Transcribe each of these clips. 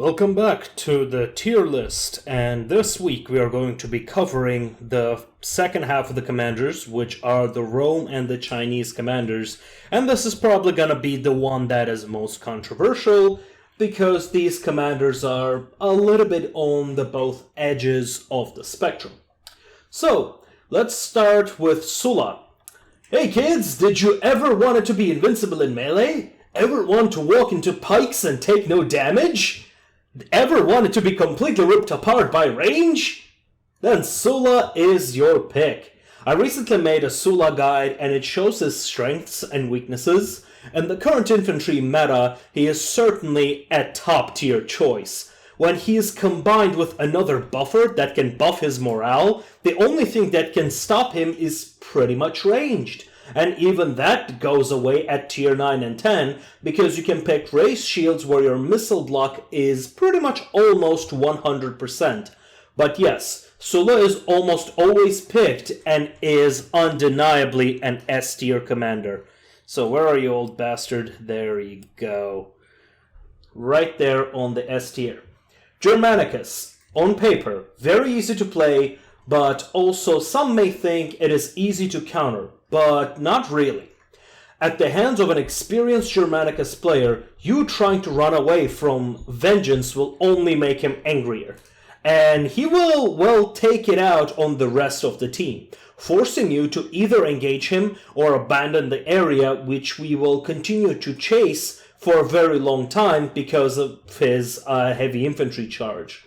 Welcome back to the tier list, and this week we are going to be covering the second half of the commanders, which are the Rome and the Chinese commanders, and this is probably going to be the one that is most controversial, because these commanders are a little bit on the both edges of the spectrum. So, let's start with Sula. Hey kids, did you ever want to be invincible in melee? Ever want to walk into pikes and take no damage? Ever wanted to be completely ripped apart by range? Then Sula is your pick. I recently made a Sula guide and it shows his strengths and weaknesses. In the current infantry meta, he is certainly a top tier choice. When he is combined with another buffer that can buff his morale, the only thing that can stop him is pretty much ranged. And even that goes away at tier 9 and 10, because you can pick race shields where your missile block is pretty much almost 100%. But yes, Sula is almost always picked and is undeniably an S tier commander. So where are you, old bastard? There you go. Right there on the S tier. Germanicus, on paper, very easy to play, but also some may think it is easy to counter. But not really. At the hands of an experienced Germanicus player, you trying to run away from vengeance will only make him angrier. And he will, well, take it out on the rest of the team, forcing you to either engage him or abandon the area, which we will continue to chase for a very long time because of his heavy infantry charge.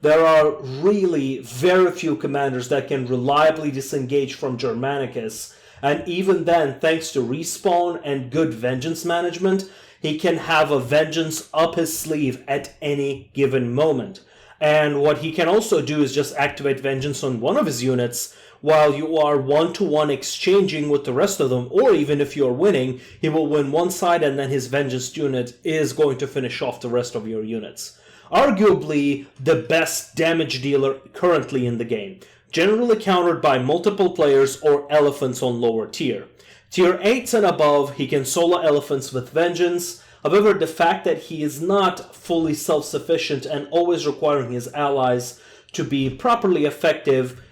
There are really very few commanders that can reliably disengage from Germanicus. And even then, thanks to respawn and good vengeance management, he can have a vengeance up his sleeve at any given moment. And what he can also do is just activate vengeance on one of his units while you are one-to-one exchanging with the rest of them, or even if you're winning, he will win one side and then his vengeance unit is going to finish off the rest of your units. Arguably the best damage dealer currently in the game. Generally countered by multiple players or elephants on lower tier. Tier 8s and above, he can solo elephants with vengeance. However, the fact that he is not fully self-sufficient and always requiring his allies to be properly effective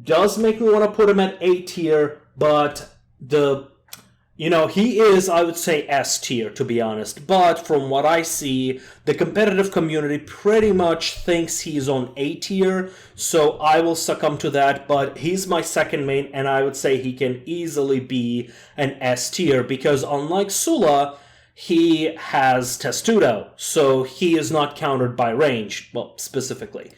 does make me want to put him at A tier, but he is, I would say, S tier, to be honest. But from what I see, the competitive community pretty much thinks he's on A tier, so I will succumb to that. But he's my second main, and I would say he can easily be an S tier, because unlike Sula, he has Testudo, so he is not countered by range, well, specifically.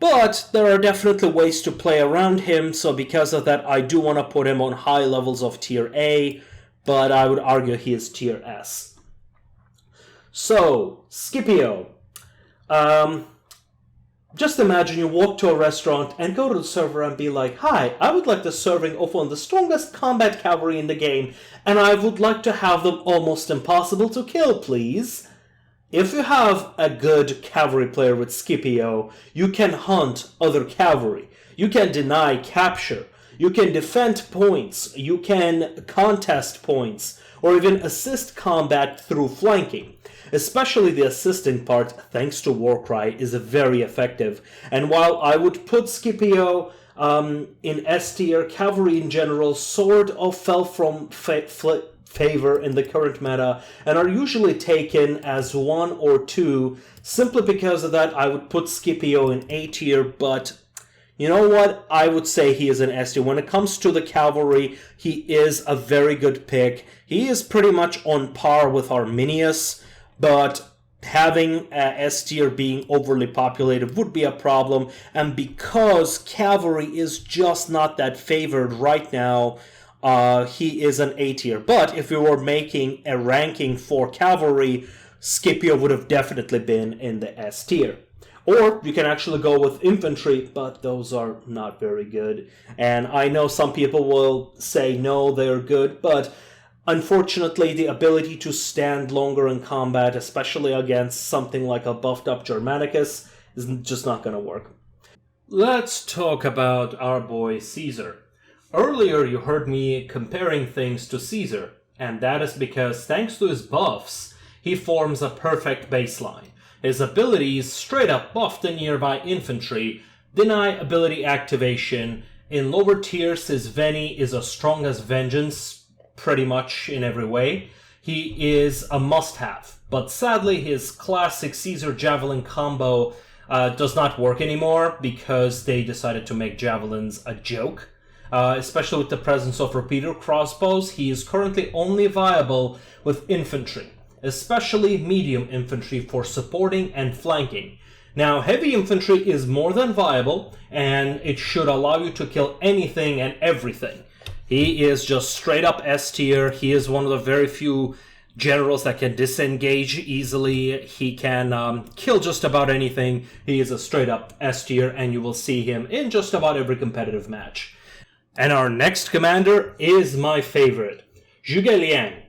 But there are definitely ways to play around him, so because of that, I do want to put him on high levels of tier A, but I would argue he is tier S. So, Scipio. Just imagine you walk to a restaurant and go to the server and be like, "Hi, I would like the serving of one of the strongest combat cavalry in the game, and I would like to have them almost impossible to kill, please." If you have a good cavalry player with Scipio, you can hunt other cavalry. You can deny capture. You can defend points, you can contest points, or even assist combat through flanking. Especially the assisting part, thanks to Warcry, is very effective. And while I would put Scipio in S tier, cavalry in general sort of fell from favor in the current meta and are usually taken as 1 or 2. Simply because of that, I would put Scipio in A tier, but you know what? I would say he is an S tier. When it comes to the cavalry, he is a very good pick. He is pretty much on par with Arminius, but having S tier being overly populated would be a problem. And because cavalry is just not that favored right now, he is an A tier. But if we were making a ranking for cavalry, Scipio would have definitely been in the S tier. Or you can actually go with infantry, but those are not very good. And I know some people will say no, they're good, but unfortunately the ability to stand longer in combat, especially against something like a buffed up Germanicus, is just not going to work. Let's talk about our boy Caesar. Earlier you heard me comparing things to Caesar, and that is because thanks to his buffs, he forms a perfect baseline. His abilities straight up buff the nearby infantry, deny ability activation. In lower tiers, his Veni is as strong as Vengeance, pretty much in every way. He is a must-have, but sadly his classic Caesar Javelin combo does not work anymore because they decided to make javelins a joke. Especially with the presence of repeater crossbows, he is currently only viable with infantry, especially medium infantry for supporting and flanking. Now, heavy infantry is more than viable, and it should allow you to kill anything and everything. He is just straight up S tier. He is one of the very few generals that can disengage easily. He can kill just about anything. He is a straight up S tier, and you will see him in just about every competitive match. And our next commander is my favorite, Zhuge Liang.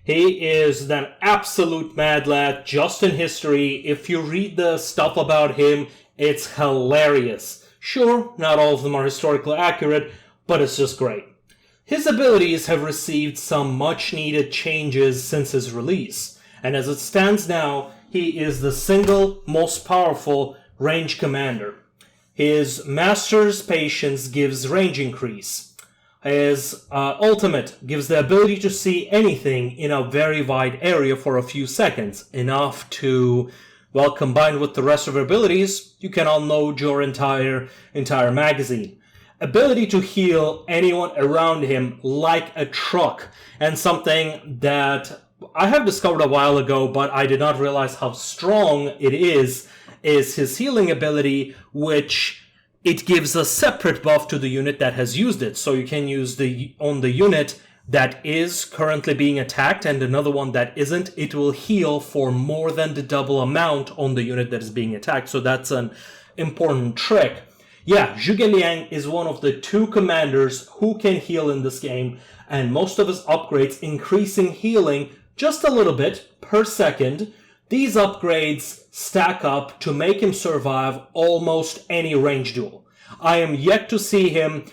He is an absolute mad lad, just in history. If you read the stuff about him, it's hilarious. Sure, not all of them are historically accurate, but it's just great. His abilities have received some much-needed changes since his release, and as it stands now, he is the single most powerful range commander. His Master's Patience gives range increase. His ultimate gives the ability to see anything in a very wide area for a few seconds, enough to, well, combined with the rest of your abilities, you can unload your entire magazine. Ability to heal anyone around him like a truck, and something that I have discovered a while ago, but I did not realize how strong it is his healing ability, which it gives a separate buff to the unit that has used it. So you can use on the unit that is currently being attacked and another one that isn't. It will heal for more than the double amount on the unit that is being attacked. So that's an important trick. Yeah, Zhuge Liang is one of the two commanders who can heal in this game, and most of his upgrades increasing healing just a little bit per second. These upgrades stack up to make him survive almost any range duel. I am yet to see him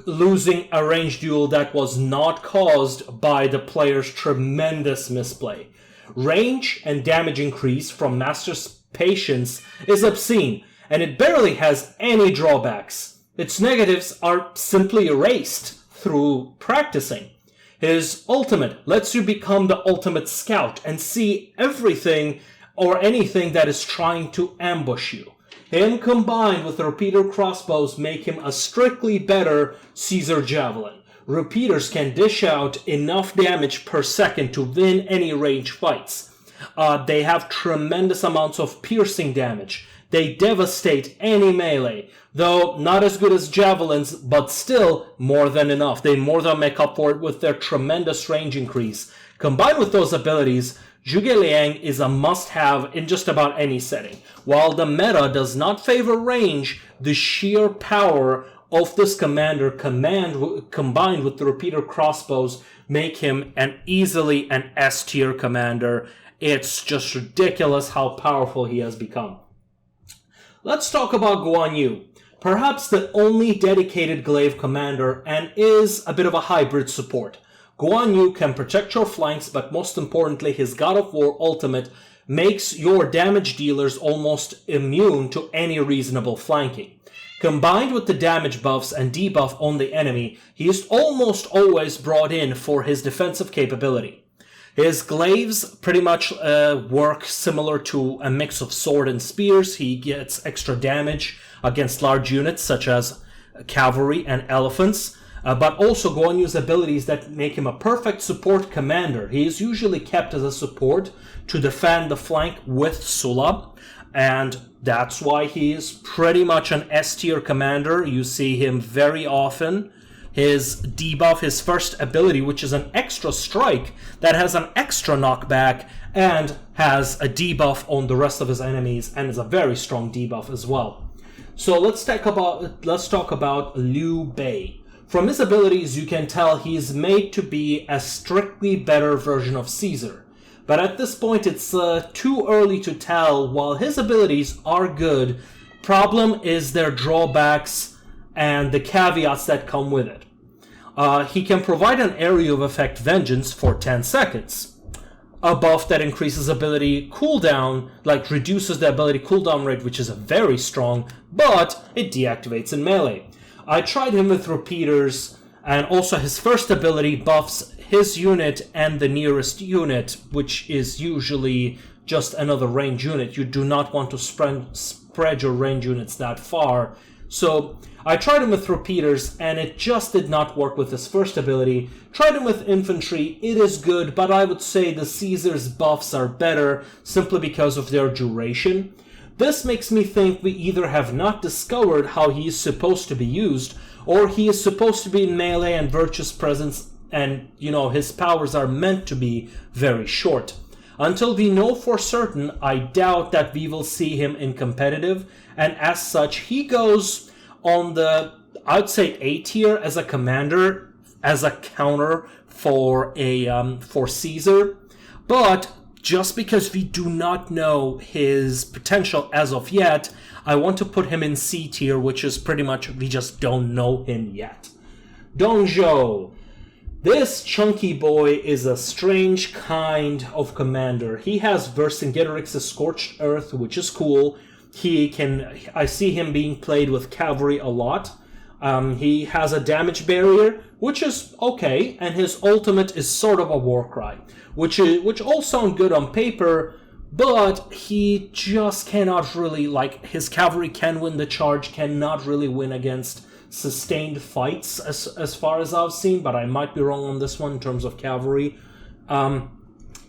losing a range duel that was not caused by the player's tremendous misplay. Range and damage increase from Master's Patience is obscene, and it barely has any drawbacks. Its negatives are simply erased through practicing. His ultimate lets you become the ultimate scout and see everything or anything that is trying to ambush you. Him combined with the repeater crossbows make him a strictly better Caesar Javelin. Repeaters can dish out enough damage per second to win any range fights. They have tremendous amounts of piercing damage. They devastate any melee, though not as good as javelins, but still more than enough. They more than make up for it with their tremendous range increase. Combined with those abilities, Zhuge Liang is a must-have in just about any setting. While the meta does not favor range, the sheer power of this commander combined with the repeater crossbows make him easily an S-tier commander. It's just ridiculous how powerful he has become. Let's talk about Guanyu, perhaps the only dedicated glaive commander, and is a bit of a hybrid support. Guanyu can protect your flanks, but most importantly, his God of War ultimate makes your damage dealers almost immune to any reasonable flanking. Combined with the damage buffs and debuff on the enemy, he is almost always brought in for his defensive capability. His glaives pretty much work similar to a mix of sword and spears. He gets extra damage against large units such as cavalry and elephants, but also Guanyu's abilities that make him a perfect support commander. He is usually kept as a support to defend the flank with Sula, and that's why he is pretty much an S-tier commander. You see him very often. His debuff, his first ability, which is an extra strike that has an extra knockback and has a debuff on the rest of his enemies, and is a very strong debuff as well. So let's talk about Liu Bei. From his abilities, you can tell he is made to be a strictly better version of Caesar. But at this point, it's too early to tell. While his abilities are good, problem is their drawbacks and the caveats that come with it. He can provide an area of effect vengeance for 10 seconds. a buff that increases ability cooldown, like reduces the ability cooldown rate, which is very strong, but it deactivates in melee. I tried him with repeaters, and also his first ability buffs his unit and the nearest unit, which is usually just another range unit. You do not want to spread your range units that far. So I tried him with repeaters, and it just did not work with his first ability. Tried him with infantry, it is good, but I would say the Caesar's buffs are better simply because of their duration. This makes me think we either have not discovered how he is supposed to be used, or he is supposed to be in melee and virtuous presence, and, his powers are meant to be very short. Until we know for certain, I doubt that we will see him in competitive, and as such, he goes on the, I'd say, A tier as a commander, as a counter for Caesar. But just because we do not know his potential as of yet, I want to put him in C tier, which is pretty much we just don't know him yet. Dongjo. This chunky boy is a strange kind of commander. He has Vercingetorix's Scorched Earth, which is cool. I see him being played with cavalry a lot. He has a damage barrier, which is okay, and his ultimate is sort of a war cry, which all sound good on paper, but he just cannot really, his cavalry can win the charge, cannot really win against sustained fights as far as I've seen, but I might be wrong on this one in terms of cavalry.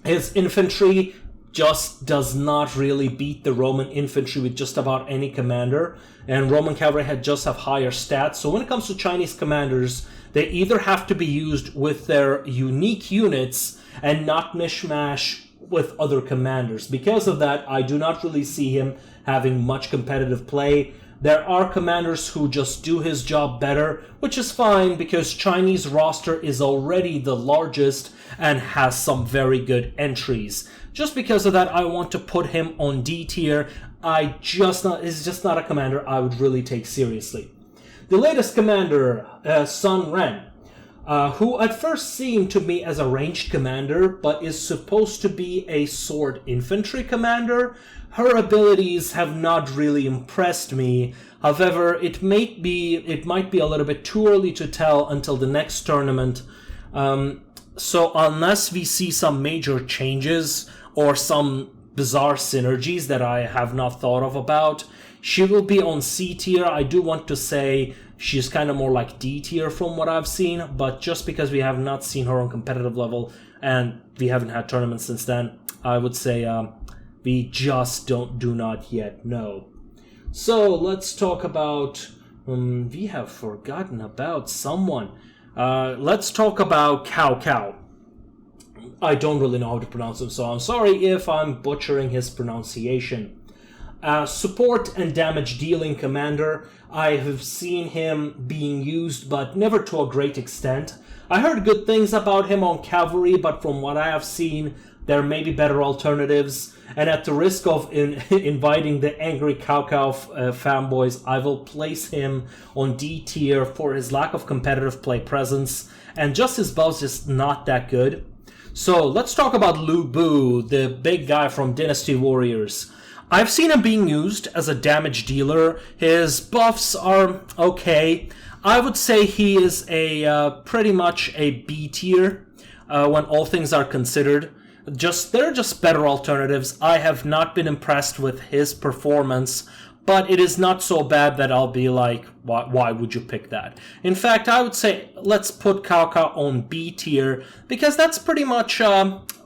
His infantry just does not really beat the Roman infantry with just about any commander, and Roman cavalry just have higher stats. So when it comes to Chinese commanders, they either have to be used with their unique units and not mishmash with other commanders. Because of that, I do not really see him having much competitive play. There are commanders who just do his job better, which is fine because Chinese roster is already the largest and has some very good entries. Just because of that, I want to put him on D tier. He's just not a commander I would really take seriously. The latest commander, Sun Ren, who at first seemed to me as a ranged commander, but is supposed to be a sword infantry commander. Her abilities have not really impressed me. However, it might be a little bit too early to tell until the next tournament. So unless we see some major changes or some bizarre synergies that I have not thought of about, she will be on C tier. I do want to say she's kind of more like D tier from what I've seen, but just because we have not seen her on competitive level and we haven't had tournaments since then, I would say we just do not yet know. So let's talk about, we have forgotten about someone. Let's talk about Cao Cao. I don't really know how to pronounce him, so I'm sorry if I'm butchering his pronunciation. Support and damage dealing commander. I have seen him being used, but never to a great extent. I heard good things about him on cavalry, but from what I have seen, there may be better alternatives. And at the risk of inviting the angry Cao Cao fanboys, I will place him on D tier for his lack of competitive play presence, and just his buff's just not that good. So let's talk about Lubu, the big guy from Dynasty Warriors. I've seen him being used as a damage dealer. His buffs are okay. I would say he is pretty much a B tier when all things are considered. There are just better alternatives. I have not been impressed with his performance, but it is not so bad that I'll be like, why would you pick that? In fact, I would say let's put Cao Cao on B tier, because that's pretty much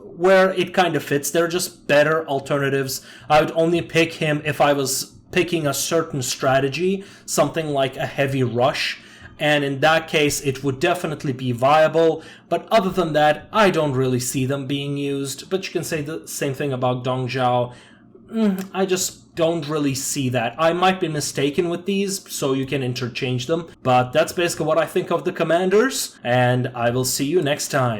where it kind of fits. They're just better alternatives. I would only pick him if I was picking a certain strategy, something like a heavy rush, and in that case it would definitely be viable. But other than that, I don't really see them being used. But you can say the same thing about Dongjiao. I just don't really see that. I might be mistaken with these, so you can interchange them. But that's basically what I think of the commanders, and I will see you next time.